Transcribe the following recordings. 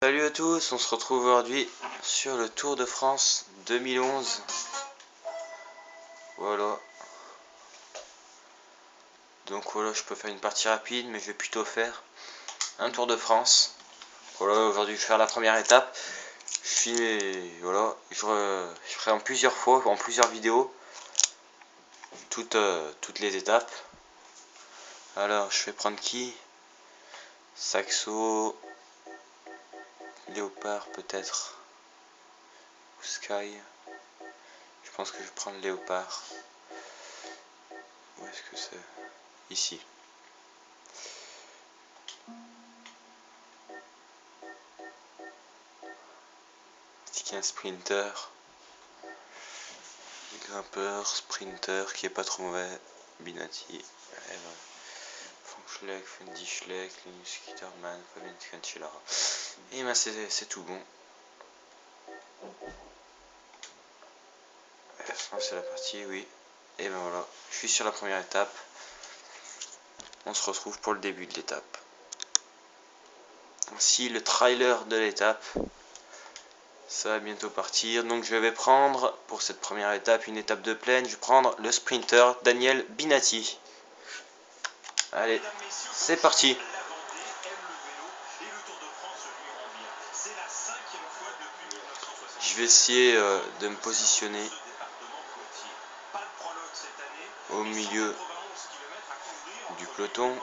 Salut à tous, on se retrouve aujourd'hui sur le Tour de France 2011. Voilà. Donc voilà, je peux faire une partie rapide, mais je vais plutôt faire un Tour de France. Voilà, aujourd'hui je vais faire la première étape. Voilà, je ferai en plusieurs fois, en plusieurs vidéos, toutes les étapes. Alors, je vais prendre qui? Saxo, Léopard peut-être, ou Sky. Je pense que je vais prendre Léopard. Où est-ce que c'est? Ici. C'est un sprinter. Grimpeur, sprinter qui est pas trop mauvais. Binati. Frank Schleck, Fendi Schleck, Linus Kitterman, Fabien Cancellara. Et ben c'est tout bon. C'est la partie, oui. Et ben voilà, je suis sur la première étape. On se retrouve pour le début de l'étape. Ainsi, le trailer de l'étape. Ça va bientôt partir. Donc je vais prendre, pour cette première étape, une étape de plaine. Je vais prendre le sprinter Daniel Binati. Allez, c'est parti. Je vais essayer de me positionner au milieu du peloton.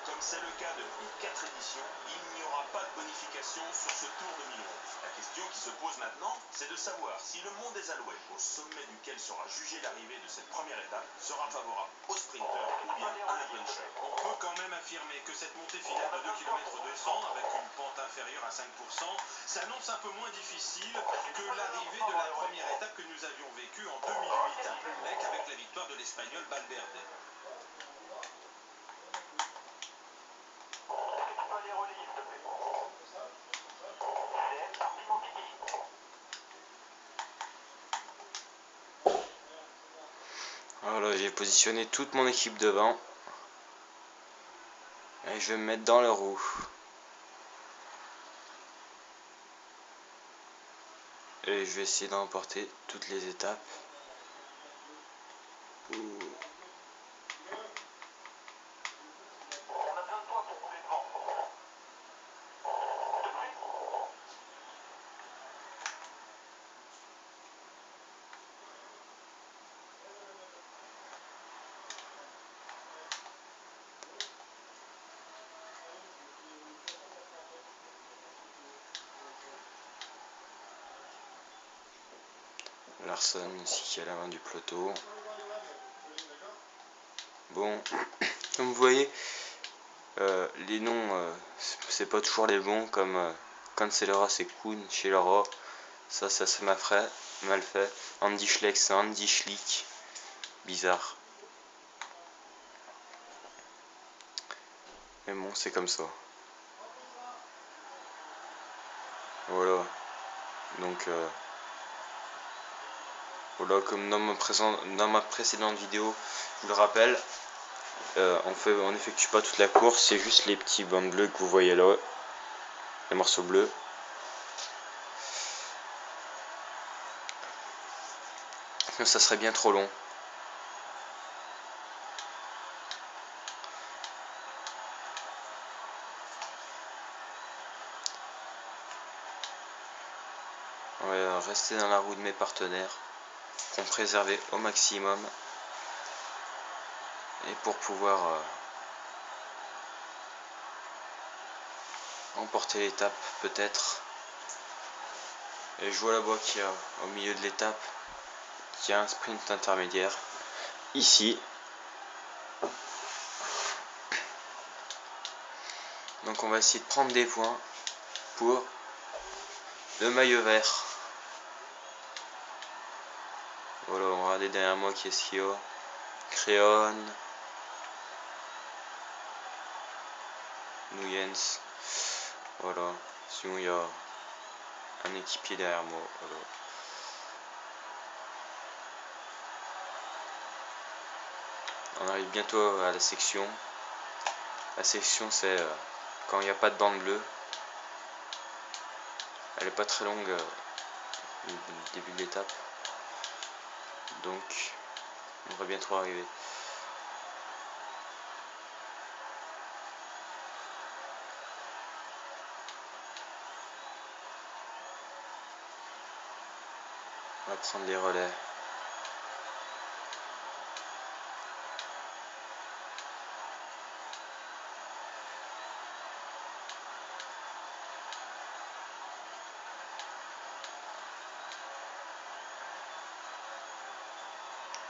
Comme c'est le cas depuis 4 éditions, il n'y aura pas de bonification sur ce Tour 2011. La question qui se pose maintenant, c'est de savoir si le mont des Alouettes, au sommet duquel sera jugée l'arrivée de cette première étape, sera favorable aux sprinters ou bien à un puncher. On peut quand même affirmer que cette montée finale de 2 km 200 avec une pente inférieure à 5% s'annonce un peu moins difficile que l'arrivée de la première étape que nous avions vécue en 2008 à Ploulec avec la victoire de l'Espagnol Valverde. Voilà, j'ai positionné toute mon équipe devant. Et je vais me mettre dans le roue. Et je vais essayer d'emporter toutes les étapes. Larson ici qui est à l'avant du peloton. Bon, comme vous voyez, les noms, c'est pas toujours les bons, comme Cancellara c'est Kuhn, Schellara, ça m'a mal fait. Andy Schleck c'est Andy Schlick, bizarre. Mais bon, c'est comme ça. Voilà, donc voilà, comme dans ma précédente vidéo, je vous le rappelle, on n'effectue pas toute la course, c'est juste les petits bandes bleues que vous voyez là, les morceaux bleus. Sinon ça serait bien trop long. On va rester dans la roue de mes partenaires pour me préserver au maximum et pour pouvoir emporter l'étape peut-être. Et je vois là-bas qu'il y a au milieu de l'étape qu'il y a un sprint intermédiaire ici. Donc on va essayer de prendre des points pour le maillot vert. Voilà, on va regarder derrière moi qui est-ce qu'il y a. Créon, Nuyens. Voilà, sinon il y a un équipier derrière moi. Voilà. On arrive bientôt à la section. La section c'est quand il n'y a pas de bande bleue. Elle est pas très longue le début de l'étape. Donc on va bientôt arriver. On va prendre les relais.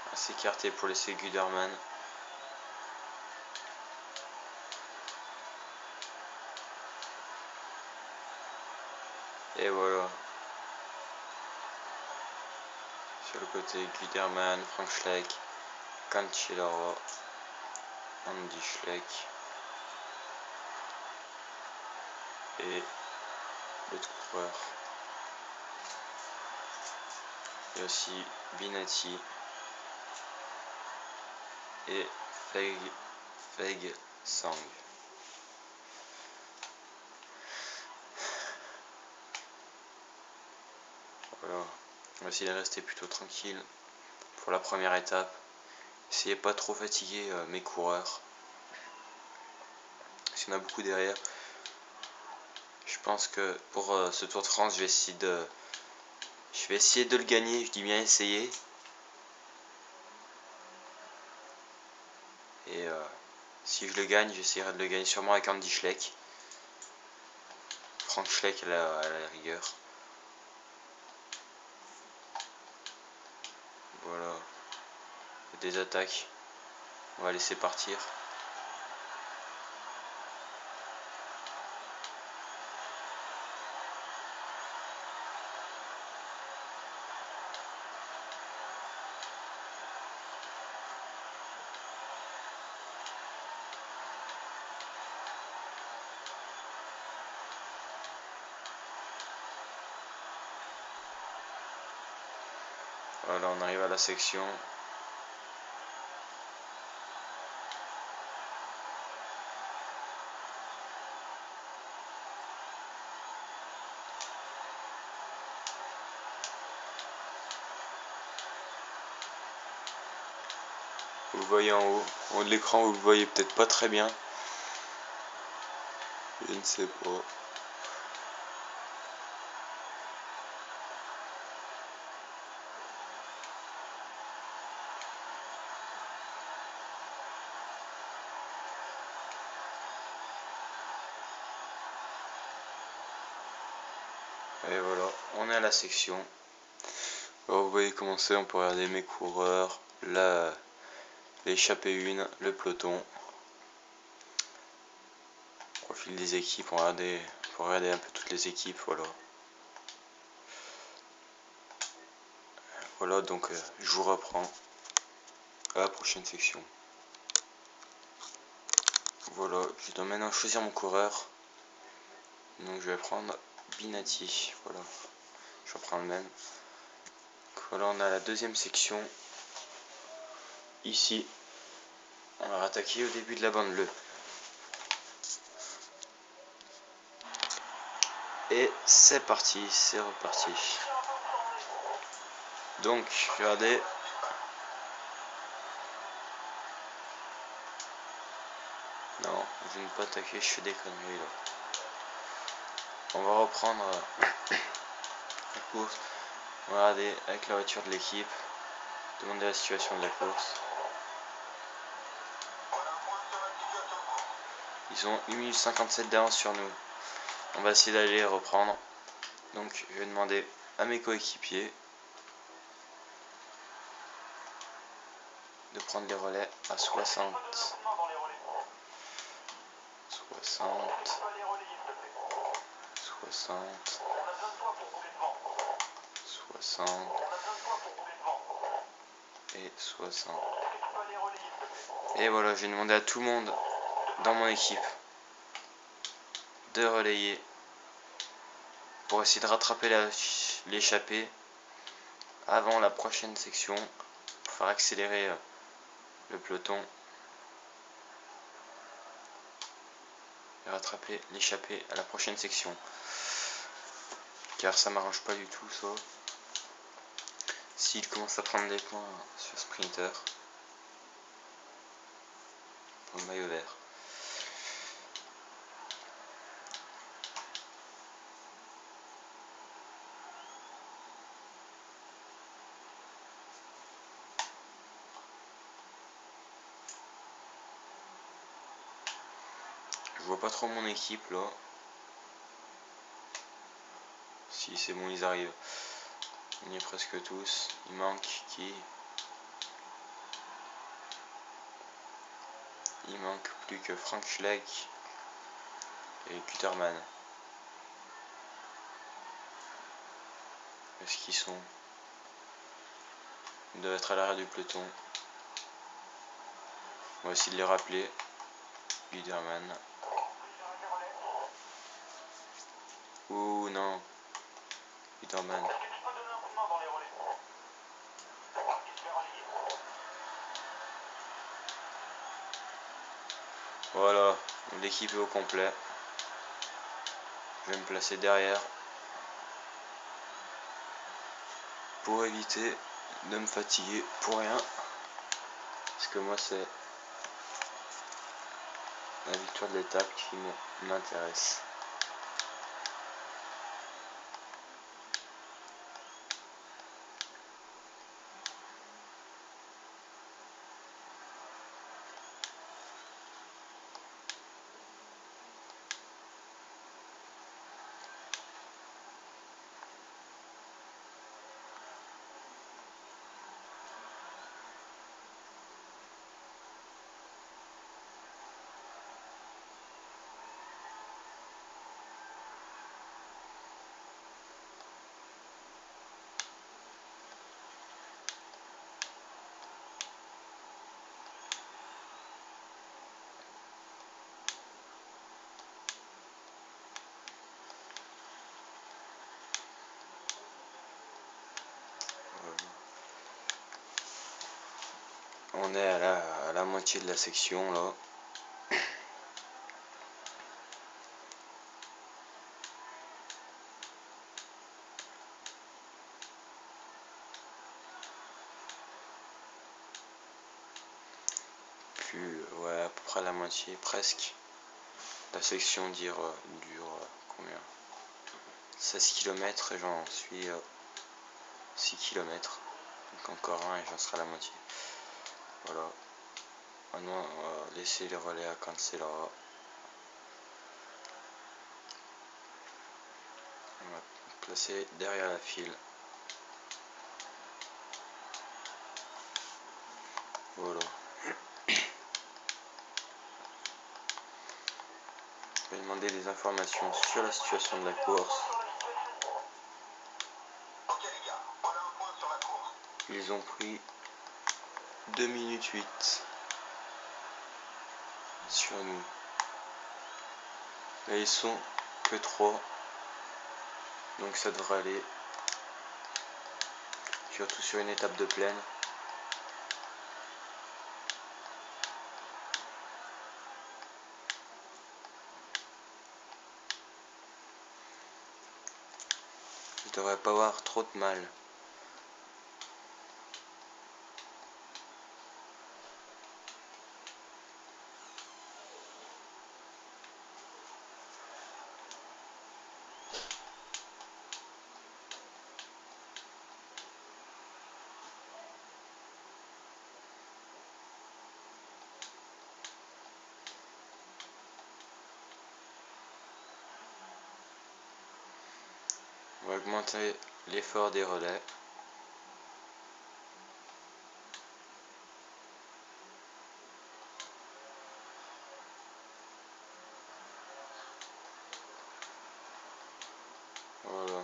On va s'écarter pour laisser Guderman. Et voilà. Sur le côté, Guderman, Frank Schleck, Cancellara, Andy Schleck et l'autre coureur. Et aussi Binati et Feg Sang. Voilà. On va essayer de rester plutôt tranquille pour la première étape. Essayez pas trop fatiguer mes coureurs. S'il y en a beaucoup derrière. Je pense que pour ce Tour de France, je vais essayer de le gagner. Je dis bien essayer. Et si je le gagne, j'essaierai de le gagner sûrement avec Andy Schleck. Frank Schleck à la rigueur. Voilà. Des attaques. On va laisser partir. Voilà, on arrive à la section. Vous le voyez en haut de l'écran, vous le voyez peut-être pas très bien. Je ne sais pas. Et voilà, on est à la section. Alors, vous voyez comment c'est, on peut regarder mes coureurs, l'échappée 1, le peloton. Profil des équipes, on va regarder un peu toutes les équipes, voilà. Voilà, donc je vous reprends à la prochaine section. Voilà, je dois maintenant choisir mon coureur. Donc je vais prendre Binati, voilà. Je reprends le même. Donc, voilà, on a la deuxième section. Ici, on va attaquer au début de la bande bleue. Et c'est parti, c'est reparti. Donc, regardez. Non, je ne vais pas attaquer, je fais des conneries là. On va reprendre la course. On va regarder avec la voiture de l'équipe. Demander la situation de la course. Ils ont 1 minute 57 d'avance sur nous. On va essayer d'aller les reprendre. Donc je vais demander à mes coéquipiers de prendre les relais à 60. 60. 60. 60. Et 60. Et voilà, j'ai demandé à tout le monde dans mon équipe de relayer pour essayer de rattraper l'échappée avant la prochaine section pour faire accélérer le peloton. et rattraper l'échappée à la prochaine section. Car ça m'arrange pas du tout ça. S'il commence à prendre des points sur Sprinter pour le maillot vert. Je vois pas trop mon équipe là. Si c'est bon, ils arrivent. On y est presque tous. Il manque qui? Il manque plus que Frank Schleck et Kuterman. Est-ce qu'ils sont? Ils doivent être à l'arrière du peloton. On va essayer de les rappeler. Kuterman. Oh non. Kuterman. Voilà, l'équipe est au complet. Je vais me placer derrière pour éviter de me fatiguer pour rien. Parce que moi c'est la victoire de l'étape qui m'intéresse. On est à la moitié de la section là. Puis ouais, à peu près la moitié, presque. La section dure combien? 16 km et j'en suis 6 km. Donc encore un et j'en serai à la moitié. Voilà. Maintenant on va laisser les relais à Cancellara. On va placer derrière la file. Voilà. Je vais demander des informations sur la situation de la course. Ils ont pris 2 minutes 8 sur nous. Et ils sont que 3. Donc ça devrait aller. Surtout sur une étape de plaine. Je devrais pas avoir trop de mal. On va augmenter l'effort des relais. Voilà.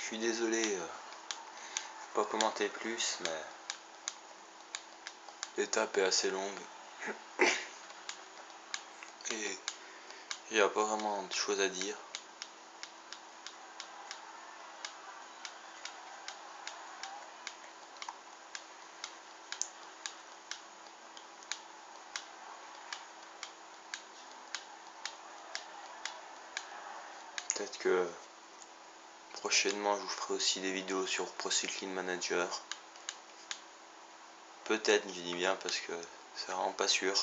suis désolé, pas commenter plus, mais l'étape est assez longue et il n'y a pas vraiment de choses à dire. Peut-être que prochainement je vous ferai aussi des vidéos sur Pro Cycling Manager. Peut-être, je dis bien parce que c'est vraiment pas sûr.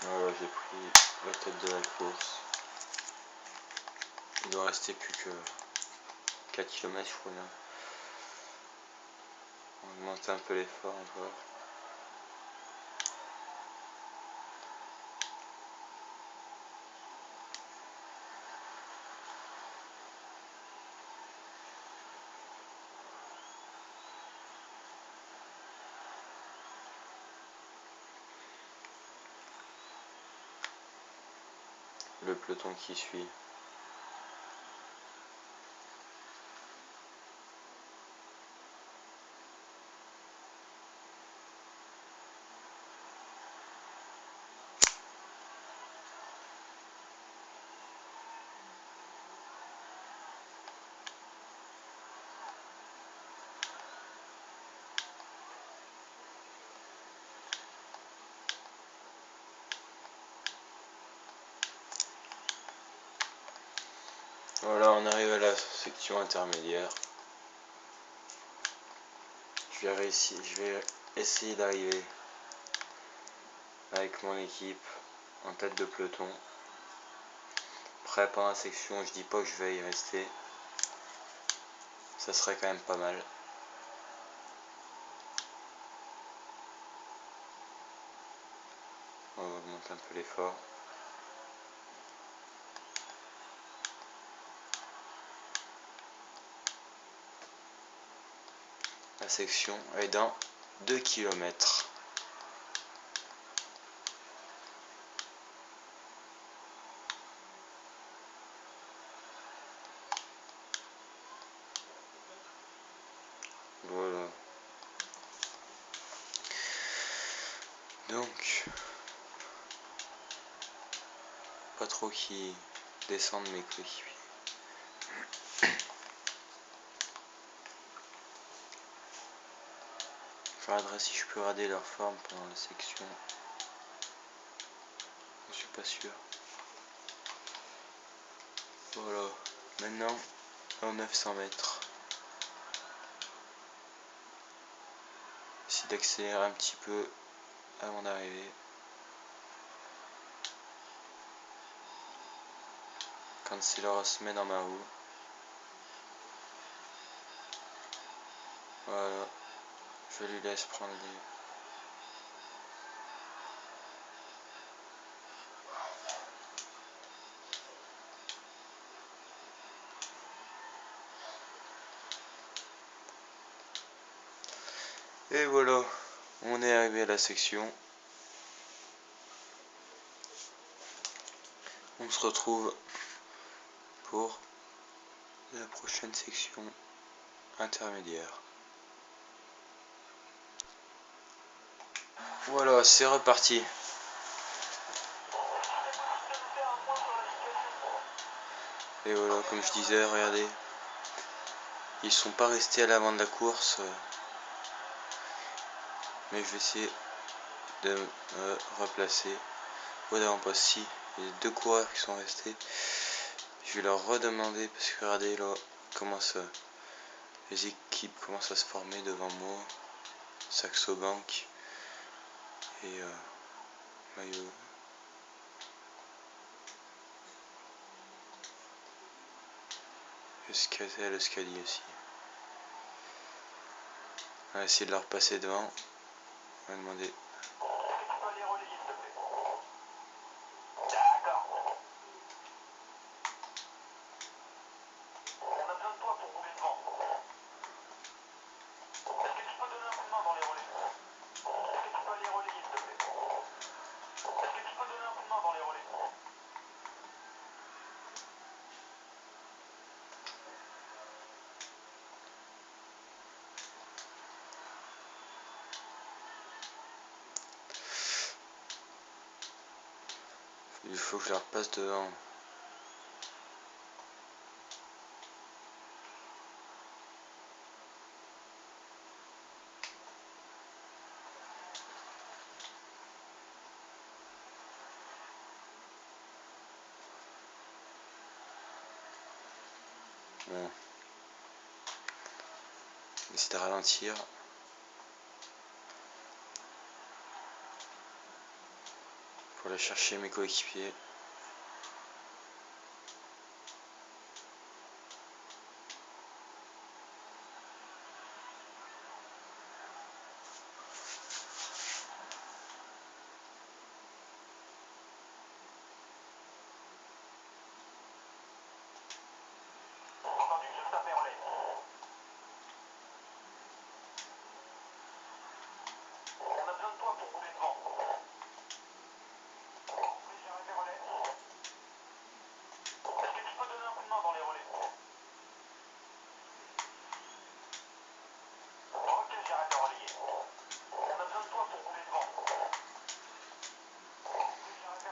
Voilà, j'ai pris la tête de la course. Il doit rester plus que 4 km je crois bien. On va augmenter un peu l'effort encore. Le peloton qui suit. Voilà, on arrive à la section intermédiaire. Je vais essayer d'arriver avec mon équipe en tête de peloton. Après, pendant la section, je dis pas que je vais y rester. Ça serait quand même pas mal. On va augmenter un peu l'effort. La section est dans 2 km. Voilà. Donc, pas trop qui descendent mes coéquipiers. Je regarderai si je peux regarder leur forme pendant la section. Je suis pas sûr. Voilà. Maintenant, en 900 mètres. J'essaie d'accélérer un petit peu avant d'arriver. Cancellara se met dans ma roue. Voilà. Je lui laisse prendre les... Et voilà, on est arrivé à la section. On se retrouve pour la prochaine section intermédiaire. Voilà, c'est reparti. Et voilà, comme je disais, regardez, ils sont pas restés à l'avant de la course, mais je vais essayer de me replacer. Voilà, on passe ici, il y a 2 coureurs qui sont restés. Je vais leur redemander, parce que regardez là, comment ça, les équipes commencent à se former devant moi. Saxo Bank et Maillot. L'escalier aussi. On va essayer de leur passer devant. On va demander. On a besoin de toi pour rouler devant. Il faut que je la repasse devant. Bon. J'essaie de ralentir. Pour aller chercher mes coéquipiers.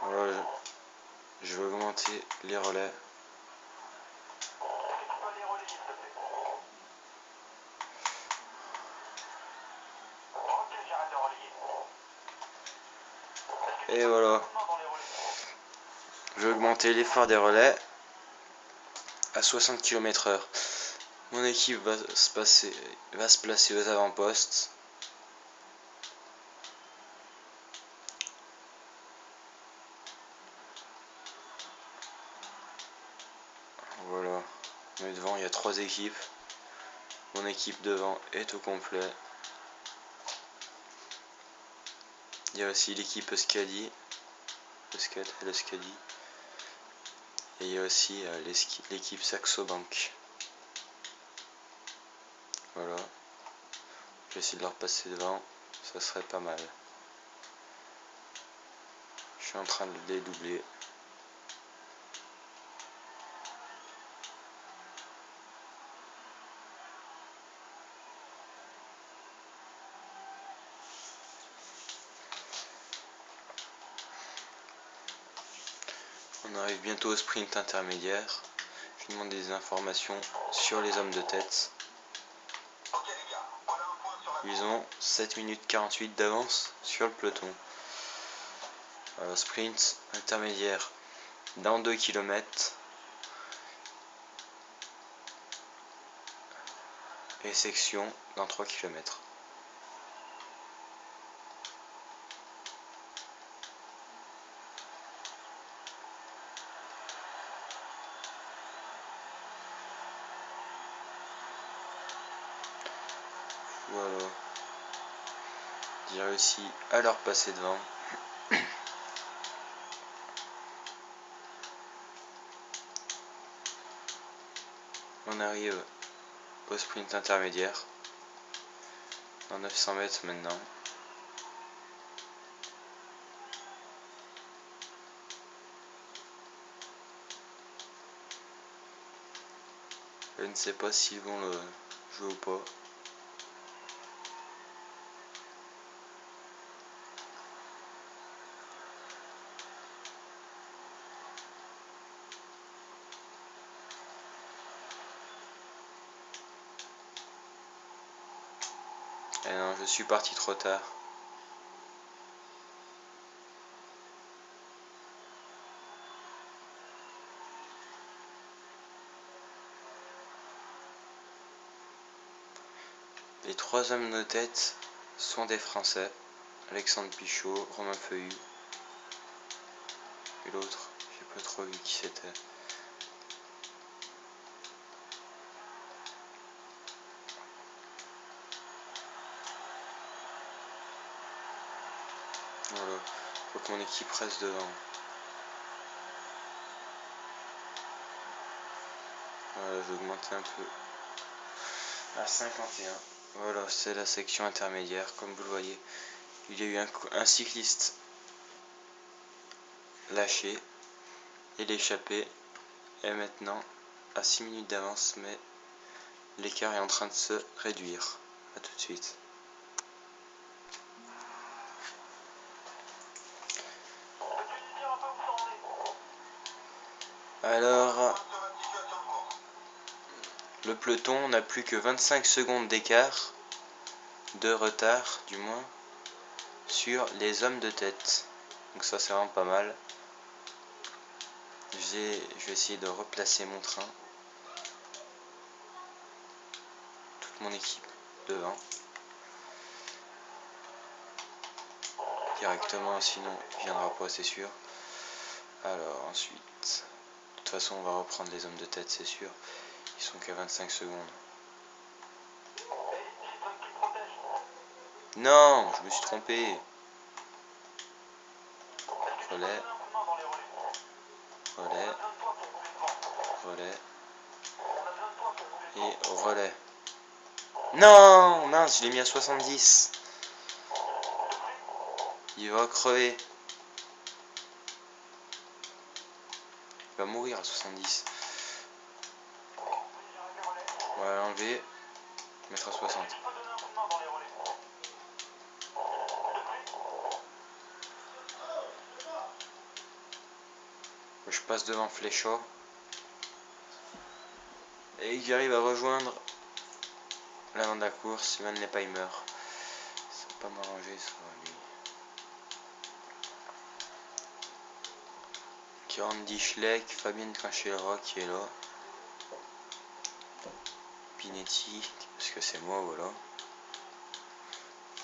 Voilà, je vais augmenter les relais. Et voilà. Je vais augmenter l'effort des relais à 60 km/h. Mon équipe va se placer aux avant-postes. Voilà. Mais devant, il y a 3 équipes. Mon équipe devant est au complet. Il y a aussi l'équipe Euskadi. Et il y a aussi l'équipe Saxo Bank. Voilà. Je vais essayer de leur passer devant. Ça serait pas mal. Je suis en train de les doubler. On arrive bientôt au sprint intermédiaire. Je demande des informations sur les hommes de tête. Ils ont 7 minutes 48 d'avance sur le peloton. Alors, sprint intermédiaire dans 2 km. Et section dans 3 km. Voilà. J'ai réussi à leur passer devant. On arrive au sprint intermédiaire. Dans 900 mètres maintenant. Je ne sais pas s'ils vont le jouer ou pas. Et non, je suis parti trop tard. Les 3 hommes de tête sont des Français. Alexandre Pichot, Romain Feuillu. Et l'autre, j'ai pas trop vu qui c'était. Voilà, faut que mon équipe reste devant. Voilà, je vais augmenter un peu à 51. Voilà, c'est la section intermédiaire, comme vous le voyez. Il y a eu un cycliste lâché et l'échappée est maintenant à 6 minutes d'avance, mais l'écart est en train de se réduire. A tout de suite. Alors, le peloton n'a plus que 25 secondes d'écart, de retard du moins, sur les hommes de tête. Donc ça c'est vraiment pas mal. Je vais essayer de replacer mon train. Toute mon équipe devant. Directement, sinon il viendra pas, c'est sûr. Alors ensuite, de toute façon on va reprendre les hommes de tête, c'est sûr. Ils sont qu'à 25 secondes. Non, je me suis trompé. Relais. Relais. Relais. Et relais. Non, mince, je l'ai mis à 70. Il va crever. Il va mourir à 70. On va l'enlever. Mettre à 60. Je passe devant Fléchot. Et il arrive à rejoindre l'avant de la course. Van Lepaimer. Ça va pas m'arranger ça, lui. Andy Schleck, Fabien Cancellara qui est là. Pinetti, parce que c'est moi, voilà.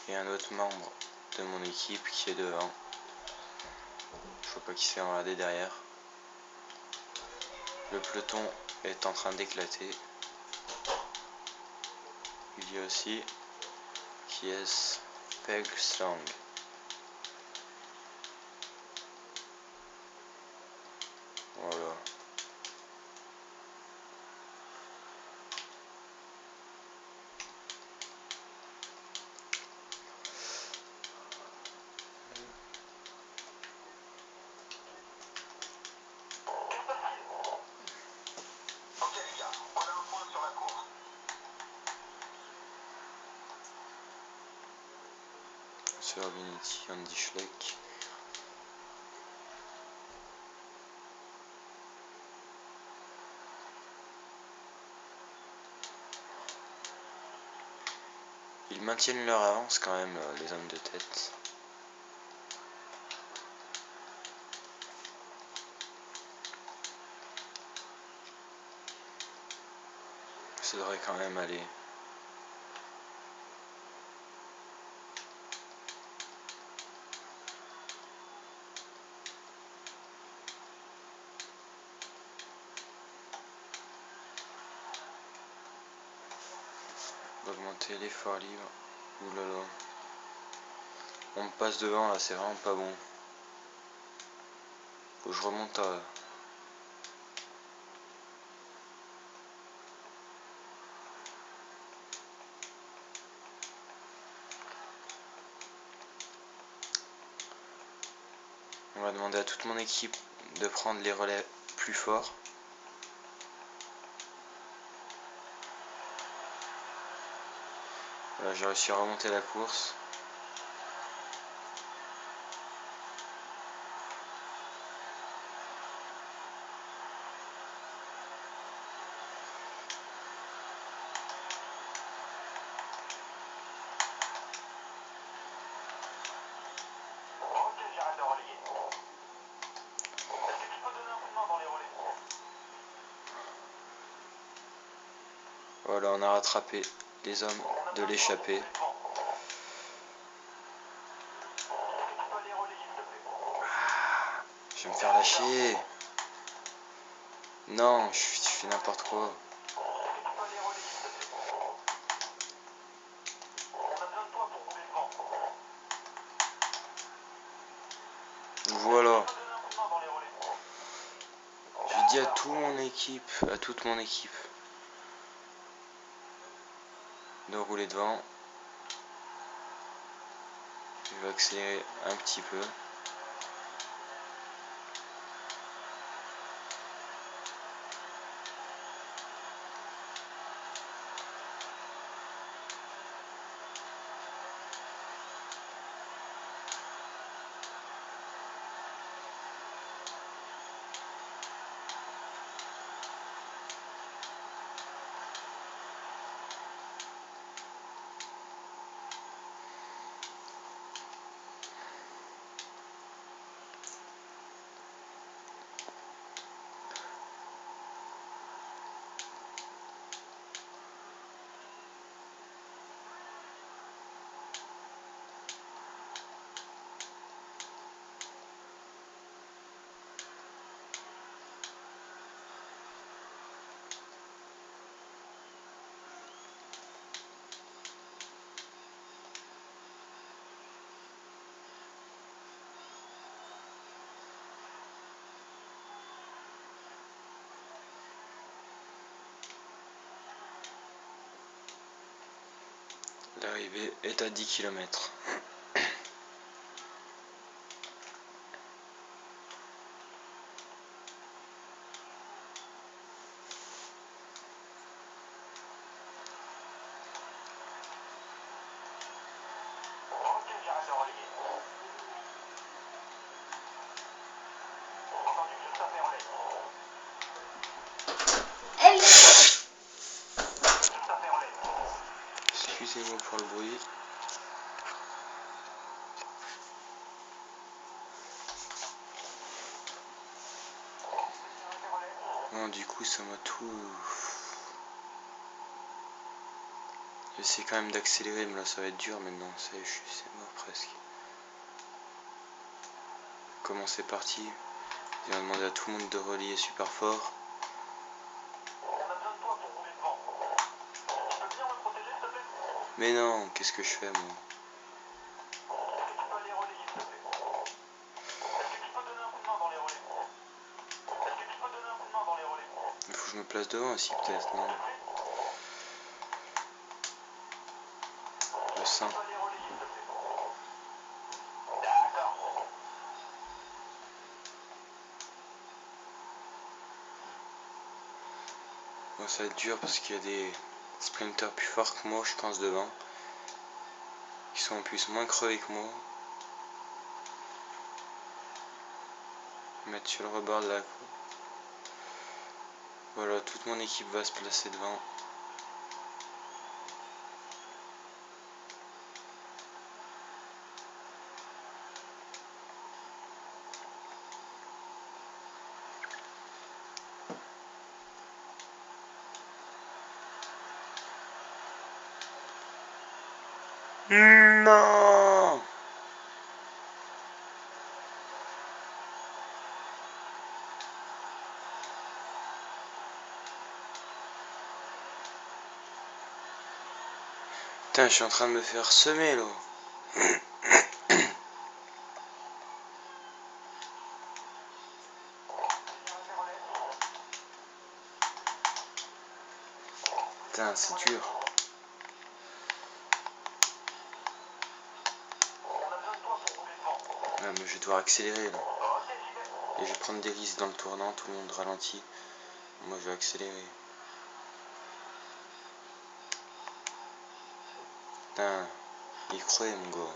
Et un autre membre de mon équipe qui est devant. Je vois pas qui s'est enradé derrière. Le peloton est en train d'éclater. Il y a aussi qui est Peg Slang. Voilà. Pinetti, Andy Schleck. Ils maintiennent leur avance quand même, les hommes de tête. Ça devrait quand même aller. Augmenter l'effort libre. Oulala. On me passe devant là, c'est vraiment pas bon. Faut que je remonte à... On va demander à toute mon équipe de prendre les relais plus forts. Voilà, j'ai réussi à remonter la course. Voilà, on a rattrapé les hommes de l'échappée. Je vais me faire lâcher. Non, je fais n'importe quoi. Voilà. J'ai dit à toute mon équipe, de rouler devant. Je vais accélérer un petit peu. L'arrivée est à 10 km. Excusez-moi pour le bruit. Bon, du coup, ça m'a tout... J'essaie quand même d'accélérer, mais là, ça va être dur maintenant. C'est mort presque. Comment c'est parti? J'ai demandé à tout le monde de relier super fort. Mais non, qu'est-ce que je fais, moi? Il faut que je me place devant aussi, peut-être, non? Le sein. Bon, ça va être dur parce qu'il y a des sprinters plus forts que moi, je pense, devant. Qui sont en plus moins crevés que moi. Mettre sur le rebord de la cour. Voilà, toute mon équipe va se placer devant. Non! Putain, je suis en train de me faire semer là. Putain, c'est dur. Ouais, mais je vais devoir accélérer là. Et je vais prendre des risques dans le tournant, tout le monde ralentit. Moi je vais accélérer. Putain, il est crevé mon gars.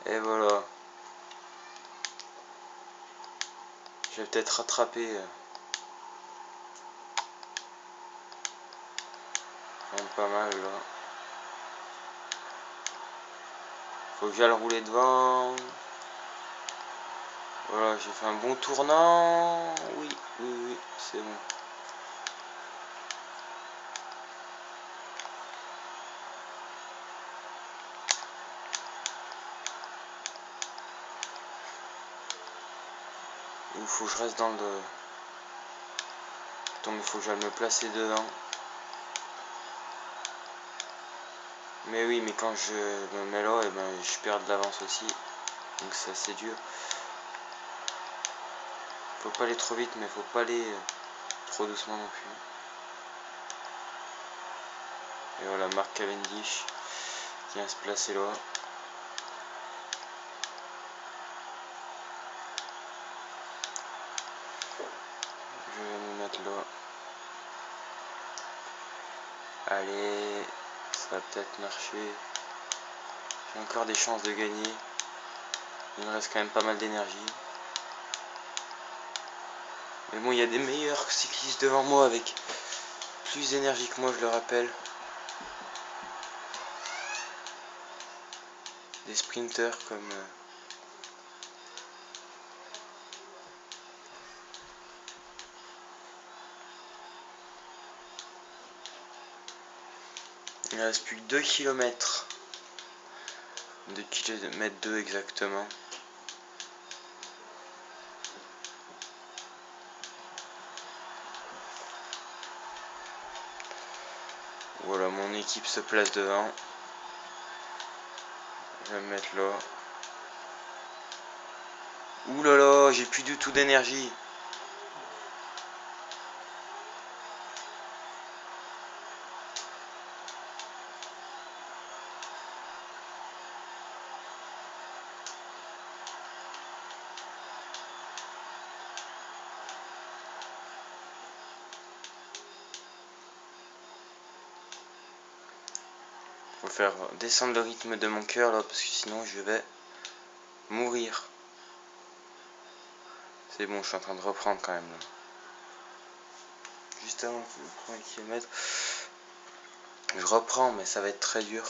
Et voilà. Je vais peut-être rattraper. Pas mal là. Faut que j'aille rouler devant. Voilà, j'ai fait un bon tournant. Oui, oui, oui, c'est bon. Il faut que je reste dans le... Attends, mais faut que j'aille me placer dedans. Mais oui, mais quand je me mets là, et ben, je perds de l'avance aussi. Donc c'est assez dur. Faut pas aller trop vite, mais faut pas aller trop doucement non plus. Et voilà, Mark Cavendish qui vient se placer là. Je vais me mettre là. Allez, ça va peut-être marcher. J'ai encore des chances de gagner. Il me reste quand même pas mal d'énergie. Mais bon, il y a des meilleurs cyclistes devant moi avec plus d'énergie que moi, je le rappelle. Des sprinters comme... Il ne reste plus que 2 km. 2 km 2 exactement. Voilà, mon équipe se place devant. Je vais me mettre là. Ouh là là, j'ai plus du tout d'énergie. Faut faire descendre le rythme de mon cœur là, parce que sinon je vais mourir. C'est bon, je suis en train de reprendre quand même là. Juste avant le premier kilomètre, je reprends, mais ça va être très dur.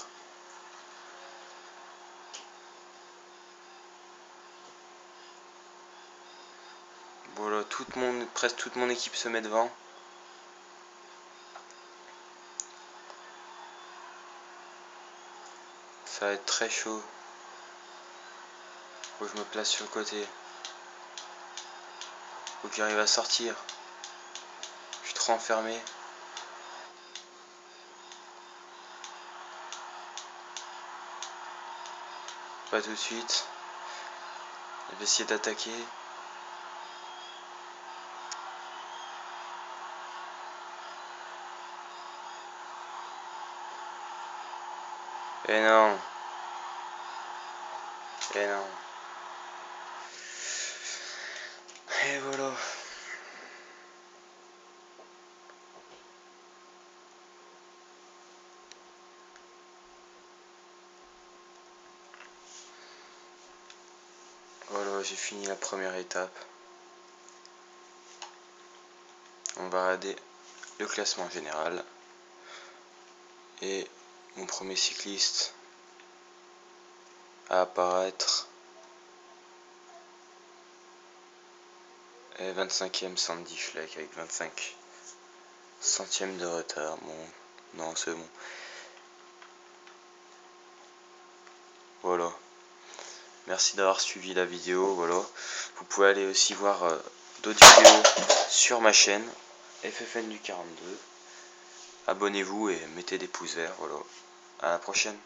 Voilà, presque toute mon équipe se met devant. Ça va être très chaud. Faut que je me place sur le côté. Faut que j'arrive à sortir. Je suis trop enfermé. Pas tout de suite. Je vais essayer d'attaquer. Et non. Et non. Et voilà. Voilà, j'ai fini la première étape. On va regarder le classement général. Et mon premier cycliste à apparaître est 25e Sandy Schleck avec 25 centièmes de retard. Bon, non, c'est bon. Voilà. Merci d'avoir suivi la vidéo. Voilà. Vous pouvez aller aussi voir d'autres vidéos sur ma chaîne FFN du 42. Abonnez-vous et mettez des pouces verts. Voilà. À la prochaine.